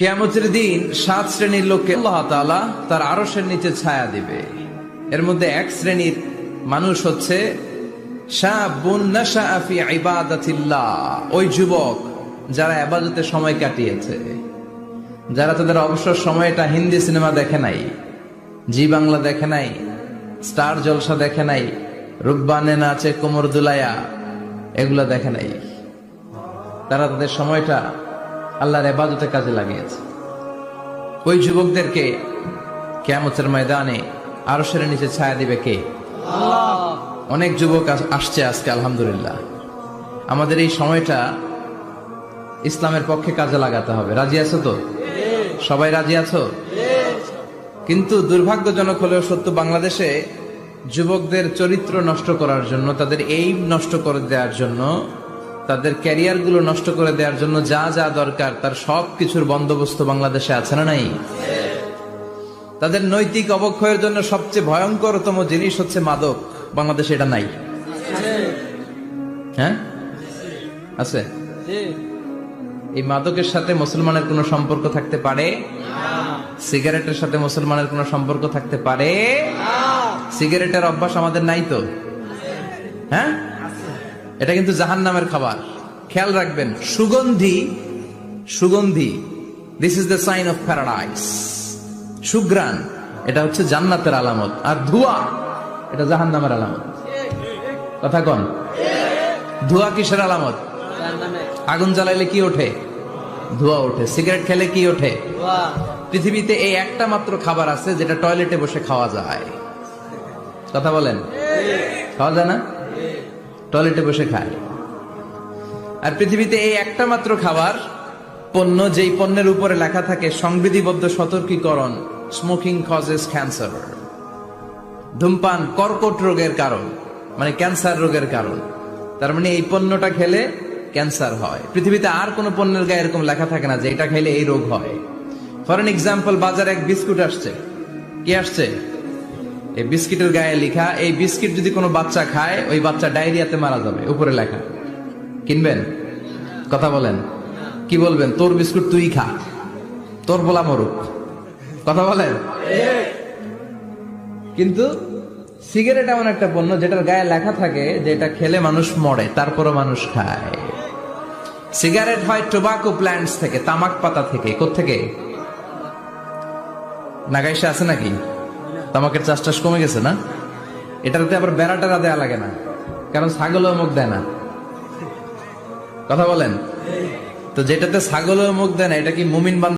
কিয়ামতের দিন 7 শ্রেণীর লোককে আল্লাহ তাআলা তার আরশের নিচে ছায়া দিবে। এর মধ্যে এক শ্রেণীর মানুষ হচ্ছে শাবুন নাশাআ ফি ইবাদাতিল্লাহ, ওই যুবক যারা ইবাদতে সময় কাটিয়েছে, যারা তাদের অবসর সময়টা হিন্দি সিনেমা দেখে নাই, জি বাংলা দেখে নাই, স্টার জলসা দেখে নাই, রূপবানে নাচে কোমর দুলায়া এগুলা দেখে নাই। তারা তাদের সময়টা আল্লাহর ইবাদতে কাজে লাগিয়েছে। ওই যুবকদেরকে কিয়ামতের ময়দানে আরশের নিচে ছায়া দিবে কে? আল্লাহ। অনেক যুবক আসছে আজকে, আলহামদুলিল্লাহ। আমাদের এই সময়টা ইসলামের পক্ষে কাজে লাগাতে হবে। রাজি আছো তো? সবাই রাজি আছো? কিন্তু দুর্ভাগ্যজনক হলেও সত্য, বাংলাদেশে যুবকদের চরিত্র নষ্ট করার জন্য, তাদের এইম নষ্ট করে দেওয়ার জন্য, তাদের ক্যারিয়ার গুলো নষ্ট করে দেওয়ার জন্য যা যা দরকার তার সব কিছুর বন্দোবস্ত বাংলাদেশে আছে না নাই? তাদের নৈতিক অবক্ষয়ের জন্য সবচেয়ে ভয়ঙ্করতম জিনিস হচ্ছে মাদক। বাংলাদেশে এটা নাই? হ্যাঁ আছে। এই মাদকের সাথে মুসলমানের কোনো সম্পর্ক থাকতে পারে? সিগারেটের সাথে মুসলমানের কোনো সম্পর্ক থাকতে পারে? সিগারেটের অভ্যাস আমাদের নাই তো? হ্যাঁ, এটা কিন্তু জাহান্নামের খাবার। খেয়াল রাখবেন, সুগন্ধি, সুগন্ধি, this is the sign of paradise. সুঘ্রাণ, এটা হচ্ছে জান্নাতের আলামত। আর ধোঁয়া, এটা জাহান্নামের আলামত। কথা কন, ধোঁয়া কিসের আলামত? আগুন জ্বালাইলে কি ওঠে? ধোঁয়া ওঠে। সিগারেট খেলে কি ওঠে? পৃথিবীতে এই একটা মাত্র খাবার আছে যেটা টয়লেটে বসে খাওয়া যায়। কথা বলেন, খাওয়া যায় না? টয়লেটে বসে খায়। আর পৃথিবীতে এই একটা মাত্র খাবার, পণ্য, যেই পণ্যের উপরে লেখা থাকে সংবিধিবদ্ধ সতর্কীকরণ, স্মোকিং কজেস ক্যান্সার, ধূমপান কর্কট রোগের কারণ, মানে ক্যান্সার রোগের কারণ। তার মানে এই পণ্যটা খেলে ক্যান্সার হয়। পৃথিবীতে আর কোন পণ্যের গায়ে এরকম লেখা থাকে না যে এটা খেলে এই রোগ হয়। ফর এন এক্সাম্পল, বাজারে এক বিস্কুট আসছে। কি আসছে? এই বিস্কিটের গায়ে লেখা, এই বিস্কিট যদি কোনো বাচ্চা খায়, ওই বাচ্চা ডায়রিয়াতে মারা যাবে। উপরে লেখা। কিনবেন? কথা বলেন, কি বলবেন? তোর বিস্কুট তুই খা, তোর বলা মরুক। কথা বলেন। কিন্তু সিগারেট এমন একটা পণ্য যেটার গায়ে লেখা থাকে যে এটা খেলে মানুষ মরে, তারপরও মানুষ খায়। সিগারেট হয় টোবাকো প্ল্যান্টস থেকে, তামাক পাতা থেকে। কোত্থেকে? নাগাইশে আছে নাকি? তামাকের চাষ টাস কমে গেছে না? এটাতে আবার বেড়া টেরা দেয়া লাগে না, কারণ ছাগলও মুখ দেয় না। কথা বলেন। তো যেটাতে ছাগলও মুখ দেয় না, এটা কি মুমিন বান্দা